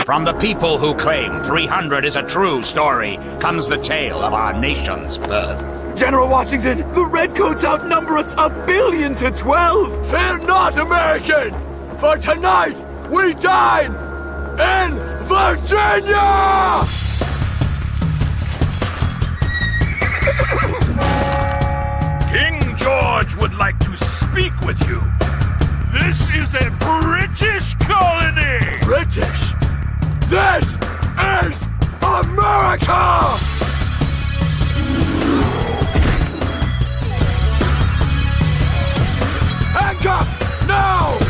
From the people who claim 300 is a true story comes the tale of our nation's birth. General Washington, the Redcoats outnumber us 1,000,000,000 to 12! Fear not, American! For tonight, we dine in Virginia! King George would like to speak with you. This is a British colony! British? This is America! Anchor, now!